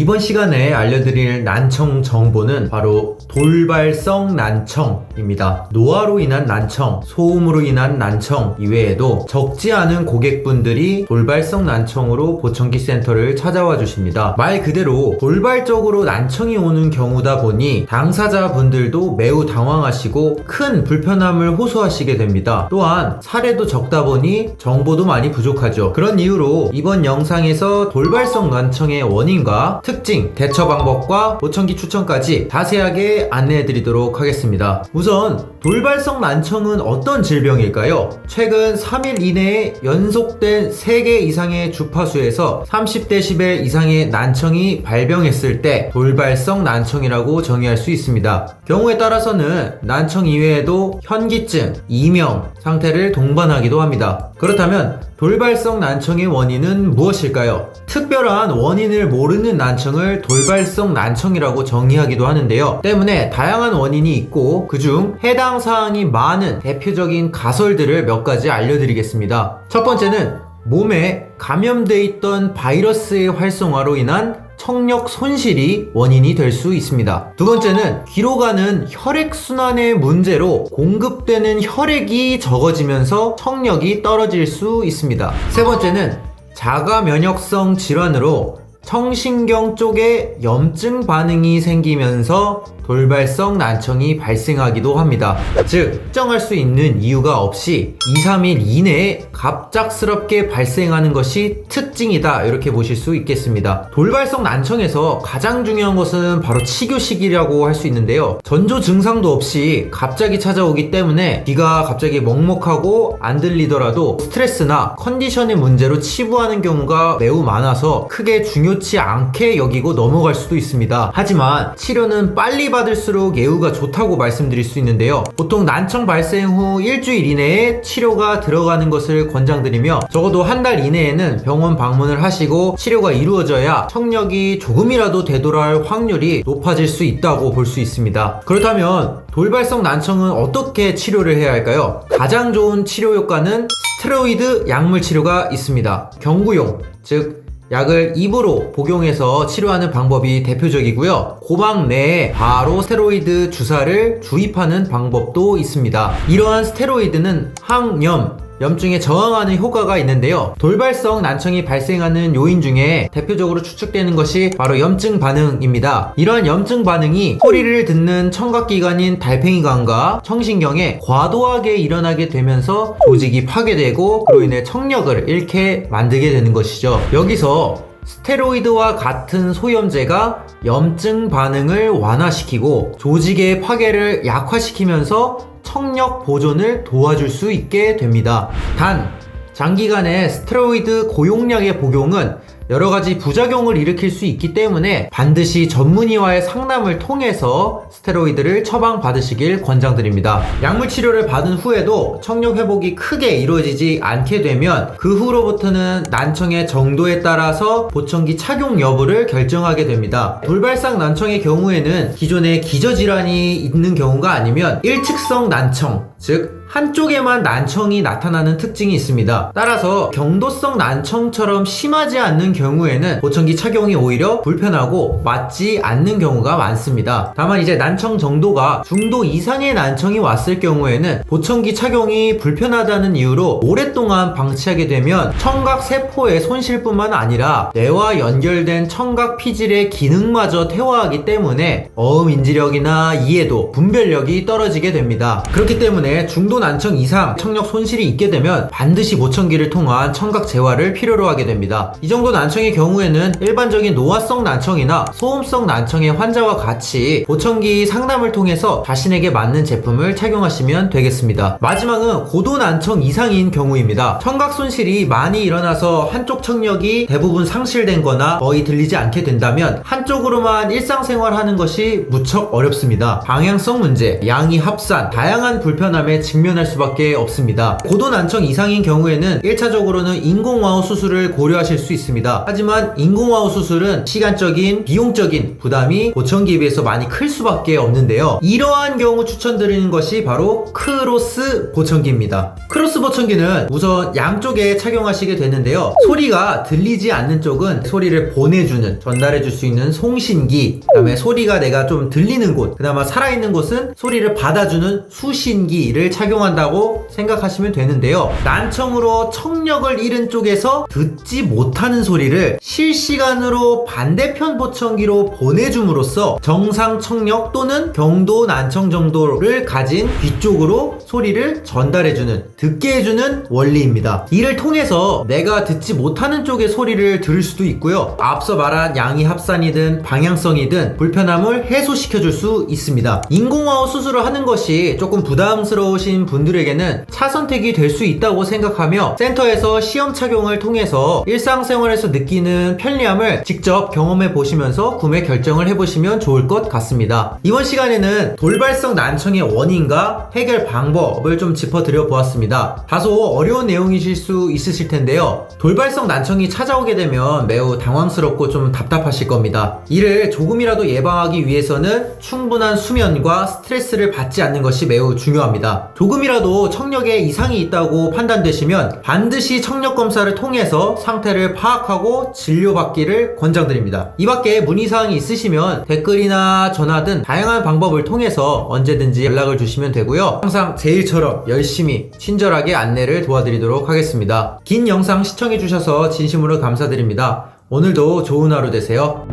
이번 시간에 알려드릴 난청 정보는 바로 돌발성 난청입니다. 노화로 인한 난청, 소음으로 인한 난청 이외에도 적지 않은 고객분들이 돌발성 난청으로 보청기 센터를 찾아와 주십니다. 말 그대로 돌발적으로 난청이 오는 경우다 보니 당사자분들도 매우 당황하시고 큰 불편함을 호소하시게 됩니다. 또한 사례도 적다 보니 정보도 많이 부족하죠. 그런 이유로 이번 영상에서 돌발성 난청의 원인과 특징, 대처 방법과 보청기 추천까지 자세하게 안내해드리도록 하겠습니다. 우선 돌발성 난청은 어떤 질병일까요? 최근 3일 이내에 연속된 3개 이상의 주파수에서 30dB 이상의 난청이 발병했을 때 돌발성 난청이라고 정의할 수 있습니다. 경우에 따라서는 난청 이외에도 현기증, 이명 상태를 동반하기도 합니다. 그렇다면 돌발성 난청의 원인은 무엇일까요? 특별한 원인을 모르는 난청을 돌발성 난청이라고 정의하기도 하는데요. 때문에 다양한 원인이 있고 그중 해당 사항이 많은 대표적인 가설들을 몇 가지 알려드리겠습니다. 첫 번째는 몸에 감염되어 있던 바이러스의 활성화로 인한 청력 손실이 원인이 될 수 있습니다. 두 번째는 뒤로 가는 혈액순환의 문제로 공급되는 혈액이 적어지면서 청력이 떨어질 수 있습니다. 세 번째는 자가 면역성 질환으로 청신경 쪽에 염증 반응이 생기면서 돌발성 난청이 발생하기도 합니다. 즉, 특정할 수 있는 이유가 없이 2-3일 이내에 갑작스럽게 발생하는 것이 특징이다, 이렇게 보실 수 있겠습니다. 돌발성 난청에서 가장 중요한 것은 바로 치료 시기라고 할 수 있는데요. 전조 증상도 없이 갑자기 찾아오기 때문에 귀가 갑자기 먹먹하고 안 들리더라도 스트레스나 컨디션의 문제로 치부하는 경우가 매우 많아서 크게 중요치 않게 여기고 넘어갈 수도 있습니다. 하지만 치료는 빨리 받을수록 예후가 좋다고 말씀드릴 수 있는데요. 보통 난청 발생 후 일주일 이내에 치료가 들어가는 것을 권장드리며 적어도 한 달 이내에는 병원 방문을 하시고 치료가 이루어져야 청력이 조금이라도 되돌아올 확률이 높아질 수 있다고 볼 수 있습니다. 그렇다면 돌발성 난청은 어떻게 치료를 해야 할까요? 가장 좋은 치료 효과는 스테로이드 약물 치료가 있습니다. 경구용, 즉 약을 입으로 복용해서 치료하는 방법이 대표적이고요. 고막 내에 바로 스테로이드 주사를 주입하는 방법도 있습니다. 이러한 스테로이드는 항염, 염증에 저항하는 효과가 있는데요. 돌발성 난청이 발생하는 요인 중에 대표적으로 추측되는 것이 바로 염증 반응입니다. 이러한 염증 반응이 소리를 듣는 청각기관인 달팽이관과 청신경에 과도하게 일어나게 되면서 조직이 파괴되고 그로 인해 청력을 잃게 만들게 되는 것이죠. 여기서 스테로이드와 같은 소염제가 염증 반응을 완화시키고 조직의 파괴를 약화시키면서 청력 보존을 도와줄 수 있게 됩니다. 단, 장기간의 스테로이드 고용량의 복용은 여러가지 부작용을 일으킬 수 있기 때문에 반드시 전문의와의 상담을 통해서 스테로이드를 처방받으시길 권장드립니다. 약물 치료를 받은 후에도 청력 회복이 크게 이루어지지 않게 되면 그 후로부터는 난청의 정도에 따라서 보청기 착용 여부를 결정하게 됩니다. 돌발성 난청의 경우에는 기존에 기저질환이 있는 경우가 아니면 일측성 난청, 즉 한쪽에만 난청이 나타나는 특징이 있습니다. 따라서 경도성 난청처럼 심하지 않는 경우에는 보청기 착용이 오히려 불편하고 맞지 않는 경우가 많습니다. 다만 이제 난청 정도가 중도 이상의 난청이 왔을 경우에는 보청기 착용이 불편하다는 이유로 오랫동안 방치하게 되면 청각 세포의 손실뿐만 아니라 뇌와 연결된 청각 피질의 기능마저 퇴화하기 때문에 어음 인지력이나 이해도, 분별력이 떨어지게 됩니다. 그렇기 때문에 중도 난청 이상 청력 손실이 있게 되면 반드시 보청기를 통한 청각 재활을 필요로 하게 됩니다. 이 정도 난청의 경우에는 일반적인 노화성 난청이나 소음성 난청의 환자와 같이 보청기 상담을 통해서 자신에게 맞는 제품을 착용하시면 되겠습니다. 마지막은 고도 난청 이상인 경우입니다. 청각 손실이 많이 일어나서 한쪽 청력이 대부분 상실된 거나 거의 들리지 않게 된다면 한쪽으로만 일상생활하는 것이 무척 어렵습니다. 방향성 문제, 양이 합산, 다양한 불편함에 직면 유연할 수밖에 없습니다. 고도 난청 이상인 경우에는 1차적으로는 인공와우 수술을 고려하실 수 있습니다. 하지만 인공와우 수술은 시간적인, 비용적인 부담이 보청기에 비해서 많이 클 수밖에 없는데요. 이러한 경우 추천드리는 것이 바로 크로스 보청기입니다. 크로스 보청기는 우선 양쪽에 착용하시게 되는데요. 소리가 들리지 않는 쪽은 소리를 보내주는, 전달해줄 수 있는 송신기, 그 다음에 소리가 내가 좀 들리는 곳, 그나마 살아있는 곳은 소리를 받아주는 수신기를 착용한다고 생각하시면 되는데요. 난청으로 청력을 잃은 쪽에서 듣지 못하는 소리를 실시간으로 반대편 보청기로 보내줌으로써 정상 청력 또는 경도 난청 정도를 가진 귀 쪽으로 소리를 전달해주는, 듣게 해주는 원리입니다. 이를 통해서 내가 듣지 못하는 쪽의 소리를 들을 수도 있고요. 앞서 말한 양의 합산이든 방향성이든 불편함을 해소시켜줄 수 있습니다. 인공와우 수술을 하는 것이 조금 부담스러우신 분들에게는 차선택이 될 수 있다고 생각하며 센터에서 시험 착용을 통해서 일상생활에서 느끼는 편리함을 직접 경험해 보시면서 구매 결정을 해보시면 좋을 것 같습니다. 이번 시간에는 돌발성 난청의 원인과 해결 방법을 좀 짚어드려 보았습니다. 다소 어려운 내용이실 수 있으실 텐데요. 돌발성 난청이 찾아오게 되면 매우 당황스럽고 좀 답답하실 겁니다. 이를 조금이라도 예방하기 위해서는 충분한 수면과 스트레스를 받지 않는 것이 매우 중요합니다. 조금이라도 청력에 이상이 있다고 판단되시면 반드시 청력 검사를 통해서 상태를 파악하고 진료받기를 권장드립니다. 이 밖에 문의사항이 있으시면 댓글이나 전화 등 다양한 방법을 통해서 언제든지 연락을 주시면 되고요. 항상 제 일처럼 열심히 친절하게 안내를 도와드리도록 하겠습니다. 긴 영상 시청해주셔서 진심으로 감사드립니다. 오늘도 좋은 하루 되세요.